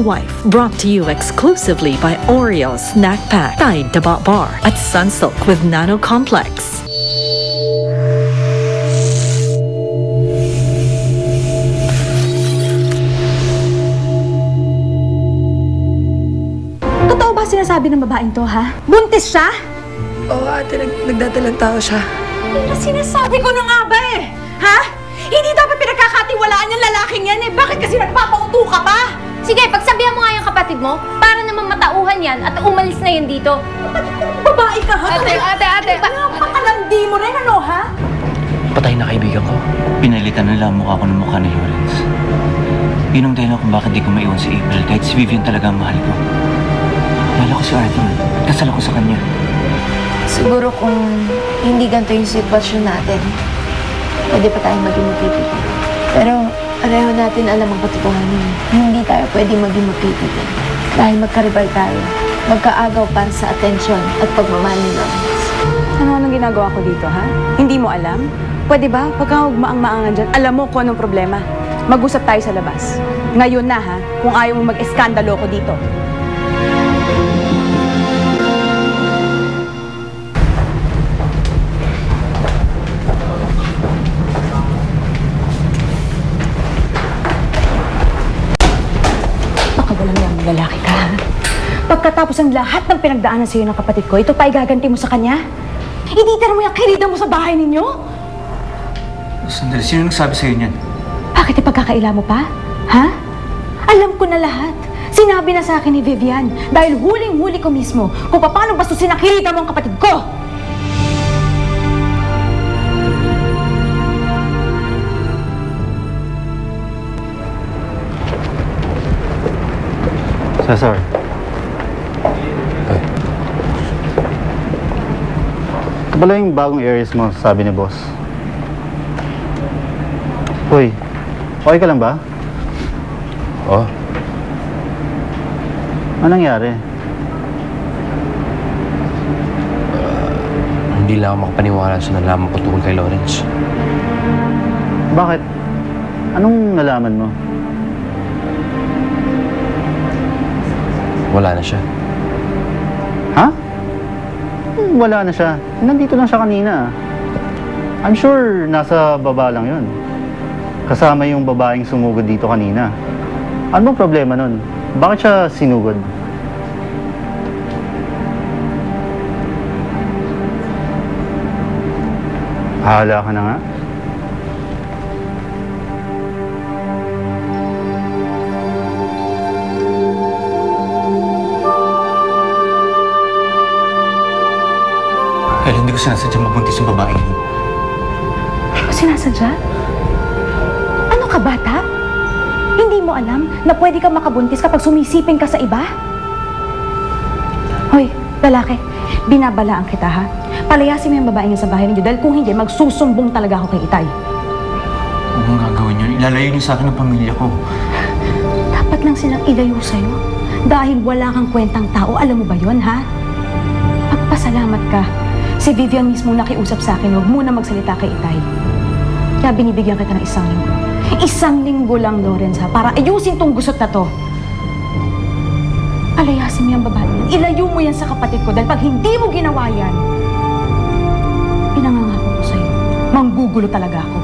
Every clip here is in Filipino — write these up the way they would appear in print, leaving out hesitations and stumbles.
Wife, brought to you exclusively by Oreo Snack Pack, Tide Daba Bar at Sunsilk with Nano Complex. Totoo ba sinasabi ng babaeng to, ha? Buntis siya? Oo, ate. Nagdadalang tao siya. Sinasabi ko na nga ba eh? Ha? Hindi dapat pinagkakatiwalaan yung lalaking yan eh. Bakit kasi nagpapauto ka pa? Sige, pagsabihan mo nga yung kapatid mo, para naman matauhan yan at umalis na yan dito. Babae ka, ha? Ate! Pakalandi mo rin, ano, ha? Patay na kaibigan ko. Pinalitan nila ang mukha ko ng mukha ni Lawrence. Yun ang dahilan kung bakit di ko maiwan si April kahit si Vivian talaga ang mahal ko. Mahal ko si Arthur. Kasal ako sa kanya. Siguro kung hindi ganito yung sitwasyon natin, pwede pa tayong maging magkaibigan. Pero pareho natin alam ang katotohanan. Hindi tayo pwede maging magkaibigan. Dahil magkaribal tayo. Magkaagaw para sa atensyon at pagmamahal ni Lawrence. Anong ginagawa ko dito, ha? Hindi mo alam? Pwede ba? Pagka maang-maangan dyan, alam mo kung anong problema. Mag-usap tayo sa labas. Ngayon na, ha? Kung ayaw mo mag-eskandalo ko dito. Lalaki ka, ha? Pagkatapos ng lahat ng pinagdaanan sa'yo ng kapatid ko, ito pa igaganti mo sa kanya? Hindi tira mo yung kirida mo sa bahay ninyo? Sandali, sino nagsabi sa'yo niyan? Bakit ipagkakaila mo pa? Ha? Alam ko na lahat. Sinabi na sa akin ni Vivian dahil huling-huli ko mismo kung paano bastusin ang kirida mo ang kapatid ko. Cesar. Ito pala yung bagong areas mo, sabi ni boss. Uy, okay ka lang ba? Oh. Anong nangyari? Hindi lang ako makapaniwala sa nalaman ko tungkol kay Lawrence. Bakit? Anong nalaman mo? Wala na siya. Ha? Wala na siya. Nandito lang siya kanina. I'm sure nasa baba lang yun. Kasama yung babaeng sumugod dito kanina. Ano bang problema nun? Bakit siya sinugod? Bahala ka na nga. Kaya hindi ko sinasadya mabuntis yung babaeng yun. Hindi mo sinasadya? Ano ka, bata? Hindi mo alam na pwede kang makabuntis kapag sumisiping ka sa iba? Hoy, lalaki, binabalaan kita, ha? Palayasin mo yung babaeng yan sa bahay ninyo dahil kung hindi, magsusumbong talaga ako kay Itay. Huwag mong gagawin yun. Ilalayo niyo sa akin ang pamilya ko. Dapat lang silang ilayo sa'yo dahil wala kang kwentang tao. Alam mo ba yun, ha? Magpasalamat ka. Si Vivian mismo nakiusap sa akin, huwag muna magsalita kay Itay. Kaya binibigyan kita ng 1 linggo. 1 linggo lang, Lawrence, ha? Para ayusin tong gusot na to. Palayasin mo yung babae yan. Ilayo mo yan sa kapatid ko dahil pag hindi mo ginawa yan, pinangangako ko sa'yo, manggugulo talaga ako.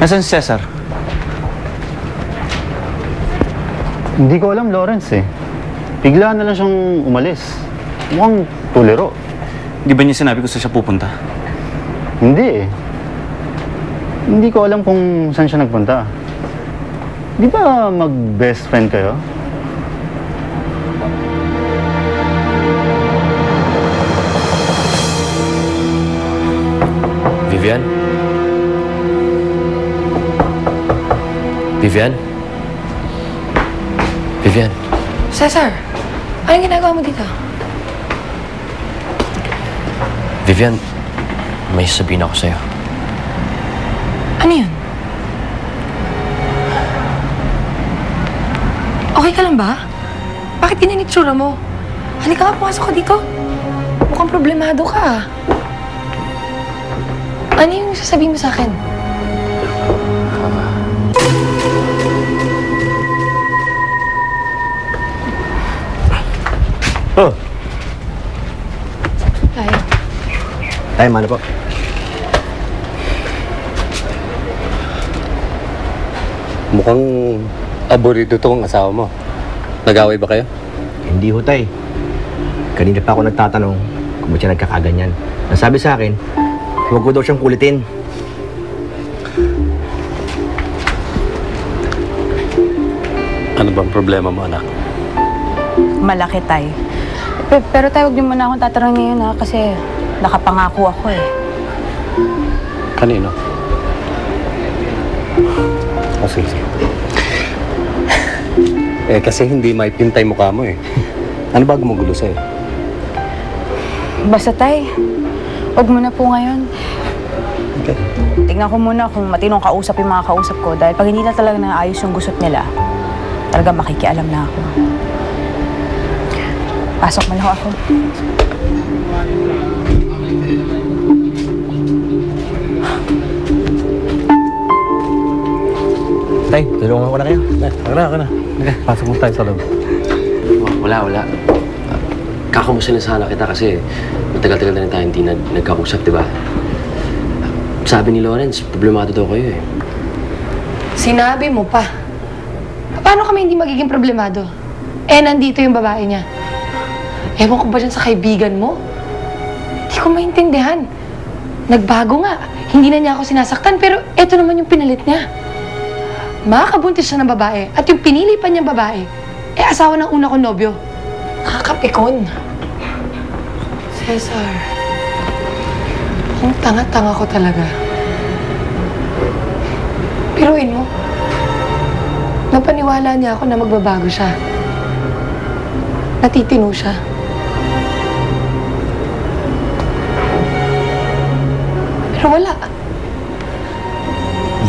Nasaan si Cesar? Hindi ko alam, Lawrence, eh. Bigla na lang siyang umalis. Mukhang tuliro. Di ba niya sinabi ko saan siya pupunta? Hindi, eh. Hindi ko alam kung saan siya nagpunta. Di ba mag-best friend kayo? Vivian? Vivian? Vivian? Cesar, anong ginagawa mo dito? Vivian, may sabihin ako sa'yo. Ano yun? Okay ka lang ba? Bakit ganyan itsura mo? Halika nga, pumasok ka dito. Mukhang problemado ka. Ano yung sasabihin mo sa akin? Oh, Tayo. tayo mana po. Mukhang aborido tong asawa mo. Nag-away ba kayo? Hindi ho, tay. Kanina pa ako nagtatanong kung ba't siya nagkakaganyan. Ang sabi sa akin, huwag ko daw siyang kulitin. Ano bang problema mo, anak? Malaki, tay. Pero tay, huwag niyo muna akong tatanong ngayon ha, kasi nakapangako ako eh. Kanino? O sige. Kasi hindi may pintay mukha mo eh. Ano ba gumugulo sa'yo? Basta tay, huwag mo na po ngayon. Okay. Tingnan ko muna kung matinong kausap yung mga kausap ko dahil pag hindi na talaga naayos yung gusot nila, talaga makikialam na ako. Pasok mo lang ako. Tay, tulungan ko na kayo. Ako na. Okay, pasok mo tayo sa loob. Wala. Kakamusta na sana kita kasi matagal-tagal na rin tayo hindi nagkausap, di ba? Sabi ni Lawrence, problemado daw kayo eh. Sinabi mo pa. Paano kami hindi magiging problemado? Nandito yung babae niya. Ewan ko ba dyan sa kaibigan mo? Hindi ko maintindihan. Nagbago nga. Hindi na niya ako sinasaktan, pero eto naman yung pinalit niya. Makakabuntis siya ng babae at yung pinili pa niyang babae, asawa ng una kong nobyo. Nakakapikon. Cesar, kung tanga-tanga ko talaga. Piruin mo. Napaniwala niya ako na magbabago siya. Natitino siya. Pero wala.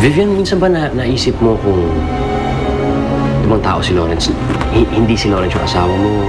Vivian, minsan ba naisip mo kung ibang tao si Lawrence? Hindi si Lawrence yung asawa mo?